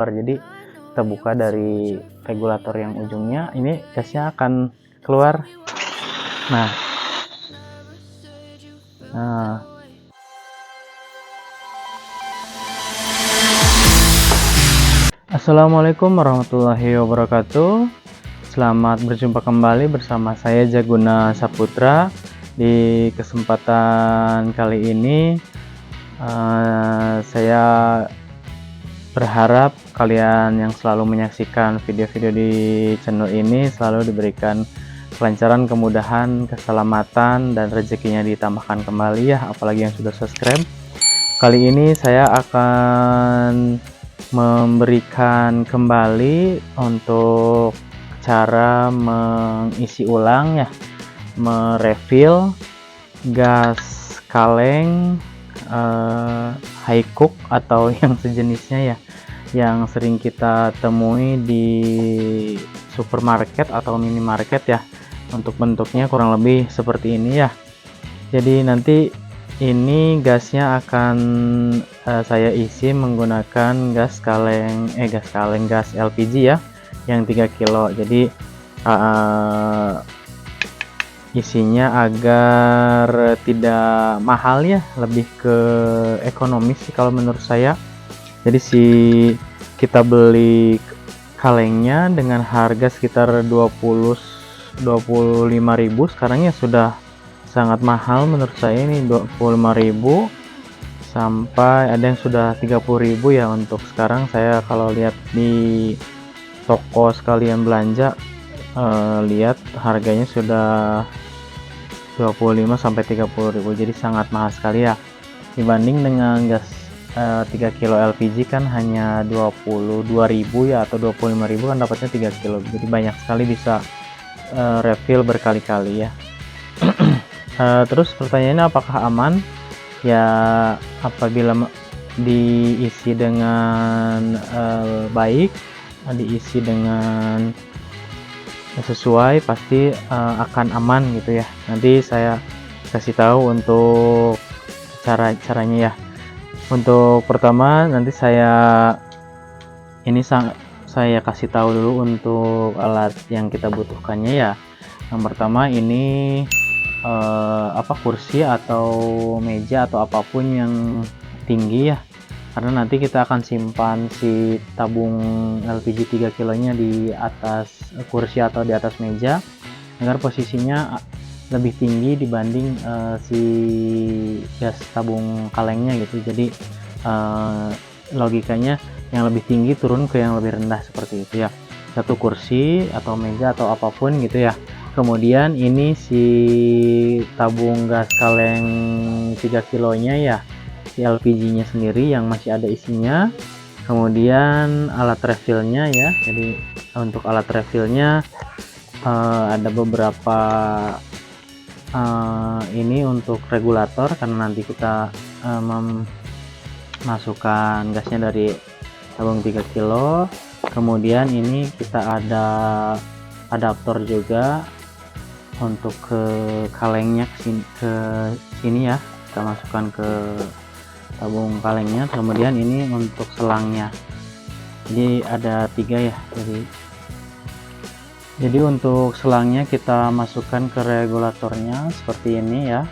Jadi kita buka dari regulator yang ujungnya, ini gasnya akan keluar. Nah, Assalamualaikum warahmatullahi wabarakatuh. Selamat berjumpa kembali bersama saya Jaguna Saputra. Di kesempatan kali ini saya berharap kalian yang selalu menyaksikan video-video di channel ini selalu diberikan kelancaran, kemudahan, keselamatan, dan rezekinya ditambahkan kembali ya, apalagi yang sudah subscribe. Kali ini saya akan memberikan kembali untuk cara mengisi ulang ya, merefill gas kaleng high cook atau yang sejenisnya ya, yang sering kita temui di supermarket atau minimarket ya. Untuk bentuknya kurang lebih seperti ini ya. Jadi nanti ini gasnya akan saya isi menggunakan gas LPG ya, yang 3 kilo. Jadi isinya agar tidak mahal ya, lebih ke ekonomis sih kalau menurut saya. Jadi kita beli kalengnya dengan harga sekitar 25.000, sekarang ya sudah sangat mahal menurut saya, ini 25.000 sampai ada yang sudah 30.000 ya. Untuk sekarang saya kalau lihat di toko sekalian belanja, lihat harganya sudah 25 sampai 30.000, jadi sangat mahal sekali ya, dibanding dengan gas 3 kilo LPG kan hanya 22.000 ya, atau 25.000 kan dapatnya 3 kilo. Jadi banyak sekali bisa refill berkali-kali ya. Terus pertanyaannya, apakah aman? Ya, apabila diisi dengan baik, diisi dengan sesuai, pasti akan aman gitu ya. Nanti saya kasih tahu untuk caranya ya. Untuk pertama nanti saya kasih tahu dulu untuk alat yang kita butuhkannya ya. Yang pertama ini kursi atau meja atau apapun yang tinggi ya, karena nanti kita akan simpan si tabung LPG 3 kilonya di atas kursi atau di atas meja agar posisinya lebih tinggi dibanding si gas tabung kalengnya gitu. Jadi logikanya yang lebih tinggi turun ke yang lebih rendah seperti itu ya, satu kursi atau meja atau apapun gitu ya. Kemudian ini si tabung gas kaleng 3 kilonya ya, si LPG nya sendiri yang masih ada isinya. Kemudian alat refillnya ya. Jadi untuk alat refillnya ada beberapa, ini untuk regulator karena nanti kita memasukkan gasnya dari tabung 3 kilo. Kemudian ini kita ada adaptor juga untuk ke kalengnya ke sini ya, kita masukkan ke tabung kalengnya. Kemudian ini untuk selangnya, jadi ada 3 ya. Jadi untuk selangnya kita masukkan ke regulatornya seperti ini ya,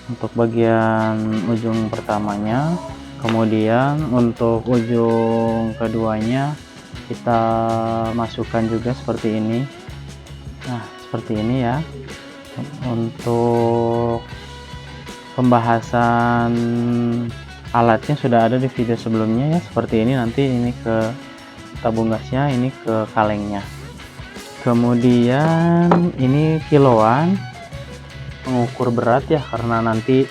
untuk bagian ujung pertamanya. Kemudian untuk ujung keduanya kita masukkan juga seperti ini. Nah, seperti ini ya. Untuk pembahasan alatnya sudah ada di video sebelumnya ya, seperti ini. Nanti ini ke tabung gasnya, ini ke kalengnya. Kemudian ini kiloan, mengukur berat ya, karena nanti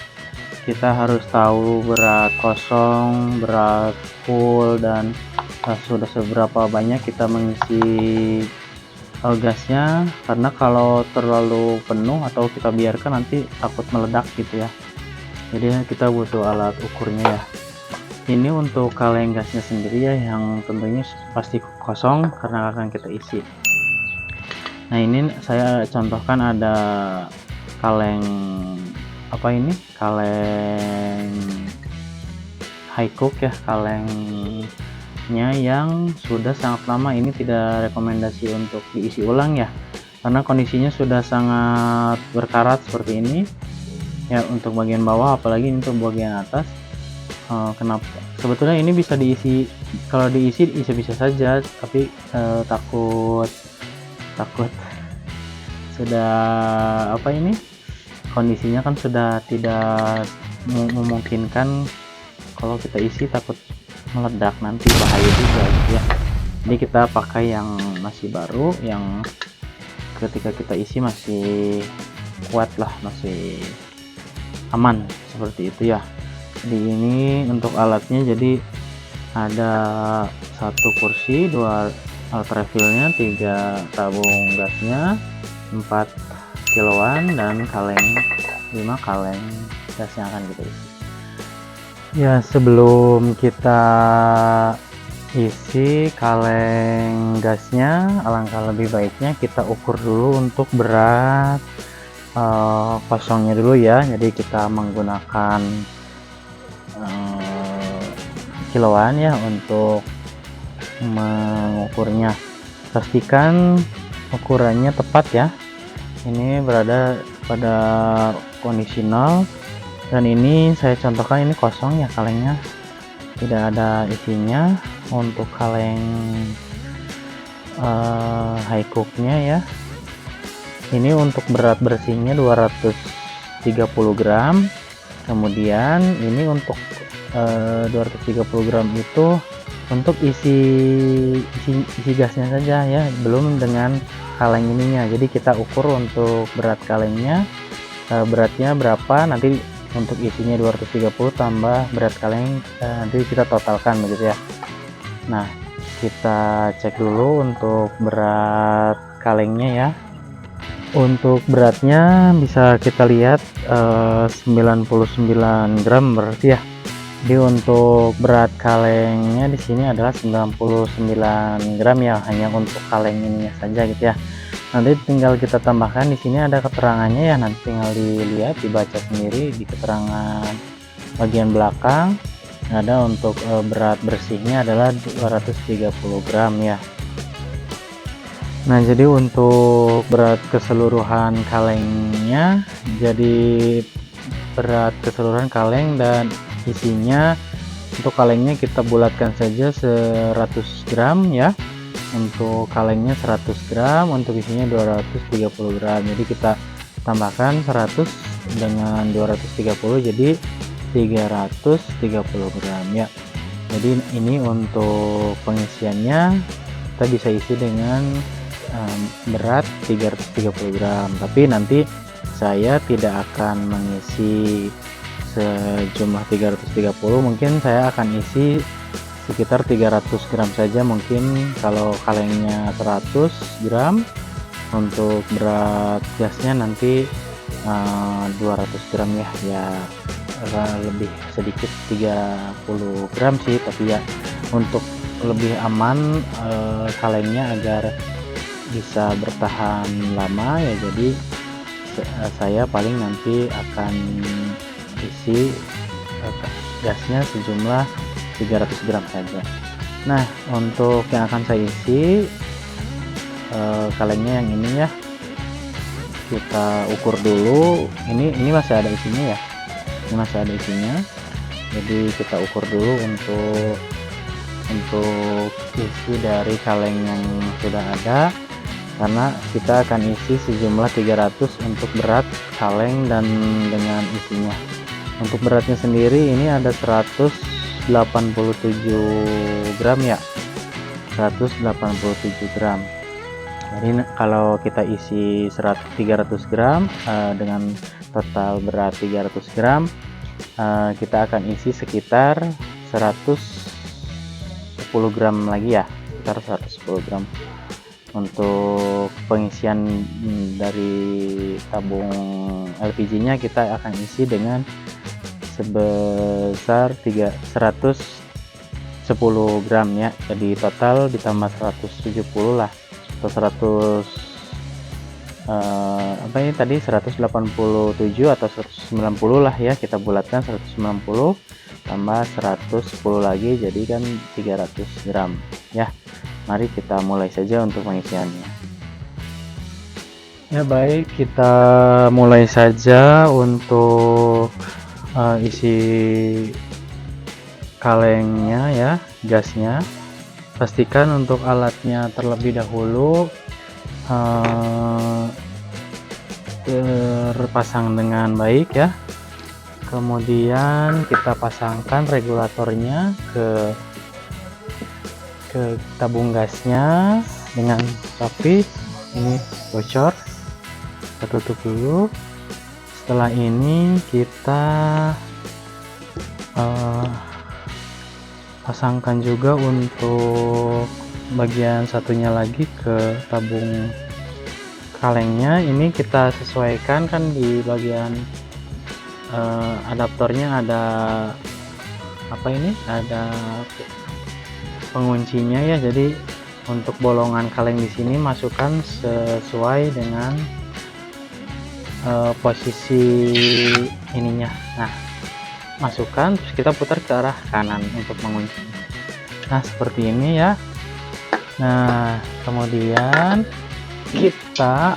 kita harus tahu berat kosong, berat full, dan sudah seberapa banyak kita mengisi gasnya. Karena kalau terlalu penuh atau kita biarkan nanti takut meledak gitu ya. Jadi kita butuh alat ukurnya ya. Ini untuk kaleng gasnya sendiri ya, yang tentunya pasti kosong karena akan kita isi. Nah, ini saya contohkan ada kaleng kaleng high cook ya, kaleng tabungnya yang sudah sangat lama. Ini tidak rekomendasi untuk diisi ulang ya, karena kondisinya sudah sangat berkarat seperti ini ya untuk bagian bawah, apalagi untuk bagian atas. Kenapa sebetulnya ini bisa diisi, kalau diisi bisa saja, tapi takut sudah apa ini, kondisinya kan sudah tidak memungkinkan. Kalau kita isi takut meledak, nanti bahaya juga gitu ya. Jadi kita pakai yang masih baru, yang ketika kita isi masih kuat lah, masih aman seperti itu ya. Jadi ini untuk alatnya, jadi ada satu kursi, 2 alat refillnya, 3 tabung gasnya, 4 kiloan, dan kaleng 5 kaleng gas yang akan kita isi ya. Sebelum kita isi kaleng gasnya, alangkah lebih baiknya kita ukur dulu untuk berat kosongnya dulu ya. Jadi kita menggunakan kiloan ya untuk mengukurnya. Pastikan ukurannya tepat ya. Ini berada pada kondisi 0, dan ini saya contohkan ini kosong ya, kalengnya tidak ada isinya. Untuk kaleng high cooknya ya, ini untuk berat bersihnya 230 gram. Kemudian ini untuk 230 gram itu untuk isi gasnya saja ya, belum dengan kaleng ininya. Jadi kita ukur untuk berat kalengnya, beratnya berapa, nanti untuk isinya 230 tambah berat kaleng, nanti kita totalkan begitu ya. Nah, kita cek dulu untuk berat kalengnya ya. Untuk beratnya bisa kita lihat 99 gram berarti ya. Jadi untuk berat kalengnya di sini adalah 99 gram ya, hanya untuk kaleng ininya saja gitu ya. Nanti tinggal kita tambahkan, di sini ada keterangannya ya, nanti tinggal dilihat, dibaca sendiri di keterangan bagian belakang. Ada untuk berat bersihnya adalah 230 gram ya. Nah, jadi untuk berat keseluruhan kalengnya, jadi berat keseluruhan kaleng dan isinya, untuk kalengnya kita bulatkan saja 100 gram ya. Untuk kalengnya 100 gram, untuk isinya 230 gram. Jadi kita tambahkan 100 dengan 230 jadi 330 gram ya. Jadi ini untuk pengisiannya kita bisa isi dengan berat 330 gram, tapi nanti saya tidak akan mengisi sejumlah 330, mungkin saya akan isi sekitar 300 gram saja mungkin kalau kalengnya 100 gram. Untuk berat gasnya nanti 200 gram ya lebih sedikit 30 gram sih, tapi ya untuk lebih aman kalengnya agar bisa bertahan lama ya, jadi saya paling nanti akan isi gasnya sejumlah 300 gram saja. Nah, untuk yang akan saya isi kalengnya yang ini ya, kita ukur dulu. Ini masih ada isinya ya, ini masih ada isinya, jadi kita ukur dulu untuk isi dari kaleng yang sudah ada, karena kita akan isi sejumlah 300 untuk berat kaleng dan dengan isinya. Untuk beratnya sendiri ini ada 187 gram ya, 187 gram. Jadi kalau kita isi 300 gram dengan total berat 300 gram, kita akan isi sekitar 110 gram lagi ya, sekitar 110 gram. Untuk pengisian dari tabung LPG nya kita akan isi dengan sebesar 110 gram ya, jadi total ditambah 170 lah, atau apa ini tadi 187 atau 190 lah ya, kita bulatkan 190 tambah 110 lagi jadi kan 300 gram ya. Mari kita mulai saja untuk pengisiannya. Ya baik, kita mulai saja untuk isi kalengnya ya, gasnya. Pastikan untuk alatnya terlebih dahulu terpasang dengan baik ya. Kemudian kita pasangkan regulatornya ke tabung gasnya dengan rapi. Ini bocor, kita tutup dulu. Setelah ini kita pasangkan juga untuk bagian satunya lagi ke tabung kalengnya. Ini kita sesuaikan kan di bagian adaptornya ada apa ini, ada penguncinya ya. Jadi untuk bolongan kaleng di sini masukkan sesuai dengan posisi ininya. Nah, masukkan terus kita putar ke arah kanan untuk mengunci. Nah, seperti ini ya. Nah, kemudian kita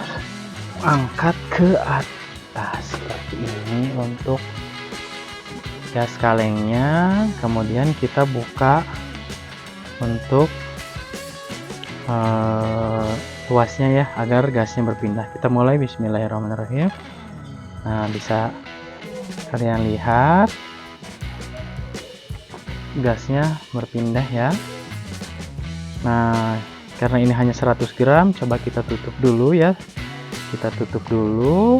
angkat ke atas seperti ini untuk gas kalengnya. Kemudian kita buka untuk tuasnya ya, agar gasnya berpindah. Kita mulai, bismillahirrahmanirrahim. Nah, bisa kalian lihat gasnya berpindah ya. Nah, karena ini hanya 100 gram, coba kita tutup dulu ya. Kita tutup dulu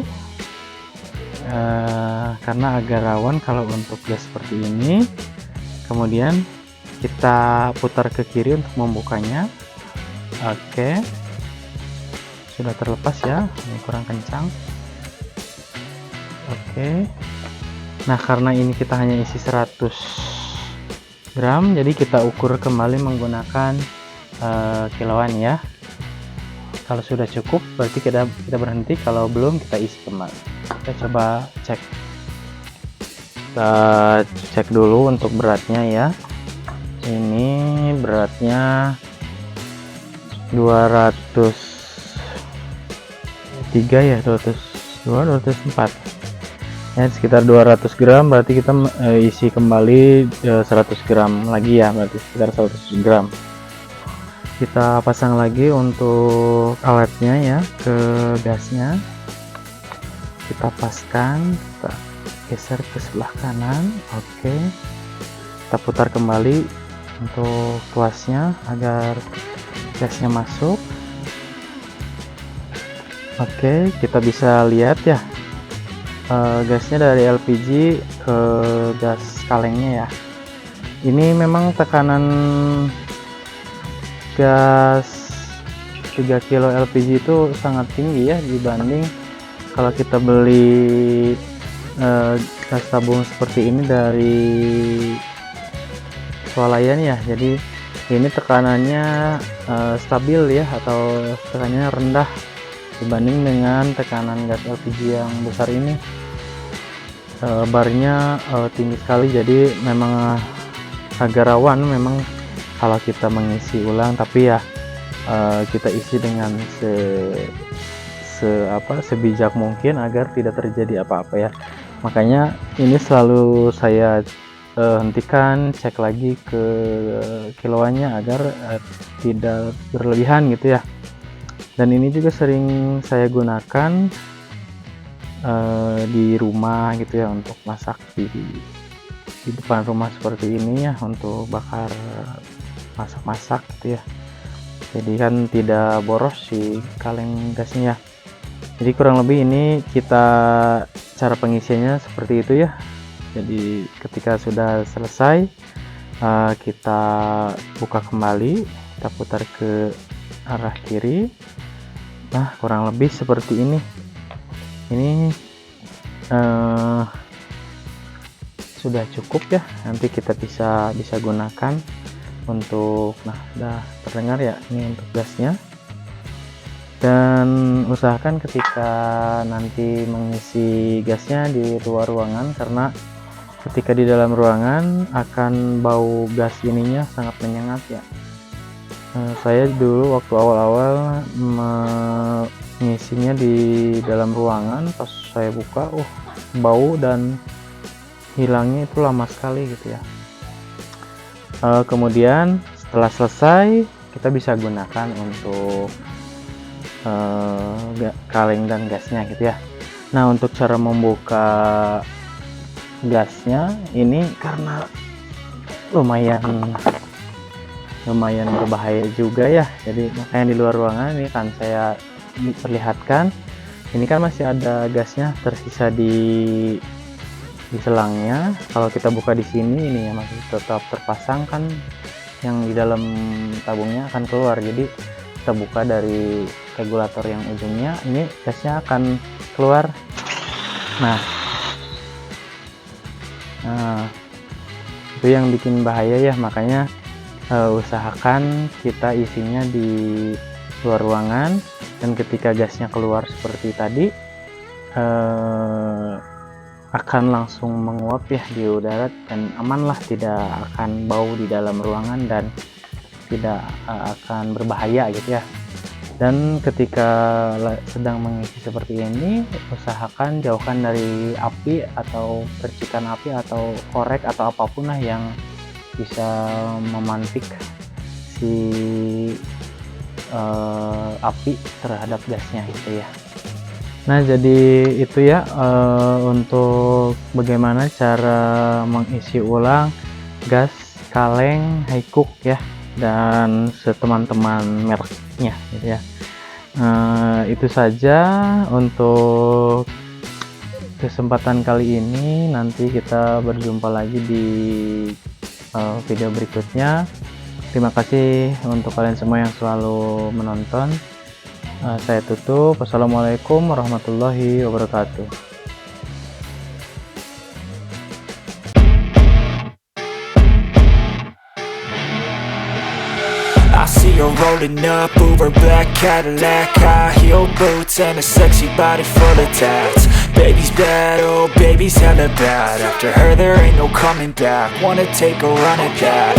karena agak rawan kalau untuk gas seperti ini. Kemudian kita putar ke kiri untuk membukanya. Oke, sudah terlepas ya, ini kurang kencang. Oke, nah karena ini kita hanya isi 100 gram, jadi kita ukur kembali menggunakan kiloan ya. Kalau sudah cukup berarti kita berhenti, kalau belum kita isi kembali. Kita coba cek, kita cek dulu untuk beratnya ya. Ini beratnya 203 ya, 204 ya, sekitar 200 gram. Berarti kita isi kembali 100 gram lagi ya, berarti sekitar 100 gram. Kita pasang lagi untuk alatnya ya ke gasnya. Kita paskan, kita geser ke sebelah kanan. Oke, kita putar kembali untuk tuasnya agar gasnya masuk. Oke, kita bisa lihat ya, gasnya dari LPG ke gas kalengnya ya. Ini memang tekanan gas 3 kilo LPG itu sangat tinggi ya, dibanding kalau kita beli gas tabung seperti ini dari swalayan ya. Jadi ini tekanannya stabil ya, atau tekanannya rendah dibanding dengan tekanan gas LPG yang besar ini. Barnya tinggi sekali, jadi memang agak rawan memang kalau kita mengisi ulang. Tapi ya kita isi dengan sebijak mungkin agar tidak terjadi apa-apa ya. Makanya ini selalu saya hentikan, cek lagi ke kiloannya agar tidak berlebihan gitu ya. Dan ini juga sering saya gunakan di rumah gitu ya, untuk masak di depan rumah seperti ini ya, untuk bakar masak-masak gitu ya. Jadi kan tidak boros si kaleng gasnya ya. Jadi kurang lebih ini kita cara pengisiannya seperti itu ya. Jadi ketika sudah selesai kita buka kembali, kita putar ke arah kiri. Nah, kurang lebih seperti ini. Ini sudah cukup ya. Nanti kita bisa gunakan untuk, nah udah terdengar ya, ini untuk gasnya. Dan usahakan ketika nanti mengisi gasnya di luar ruangan, karena ketika di dalam ruangan akan bau gas ininya sangat menyengat ya. Saya dulu waktu awal-awal mengisinya di dalam ruangan, pas saya buka bau dan hilangnya itu lama sekali gitu ya. Kemudian setelah selesai kita bisa gunakan untuk kaleng dan gasnya gitu ya. Nah, untuk cara membuka gasnya ini karena lumayan berbahaya juga ya, jadi makanya di luar ruangan ini kan saya perlihatkan, ini kan masih ada gasnya tersisa di selangnya. Kalau kita buka di sini, ini ya masih tetap terpasang kan, yang di dalam tabungnya akan keluar. Jadi kita buka dari regulator yang ujungnya, ini gasnya akan keluar. Nah itu yang bikin bahaya ya, makanya usahakan kita isinya di luar ruangan, dan ketika gasnya keluar seperti tadi akan langsung menguap ya di udara, dan amanlah, tidak akan bau di dalam ruangan dan tidak akan berbahaya gitu ya. Dan ketika sedang mengisi seperti ini, usahakan jauhkan dari api atau percikan api atau korek atau apapun lah yang bisa memantik si api terhadap gasnya gitu ya. Nah, jadi itu ya untuk bagaimana cara mengisi ulang gas kaleng Haikuk ya, dan teman-teman mereknya gitu ya. Itu saja untuk kesempatan kali ini. Nanti kita berjumpa lagi di video berikutnya. Terima kasih untuk kalian semua yang selalu menonton. Saya tutup. Wassalamualaikum warahmatullahi wabarakatuh. I see her rolling up, Uber black Cadillac, high heel boots and a sexy body full of tats. Baby's bad, oh baby's hella bad. After her there ain't no coming back. Wanna take a run at that.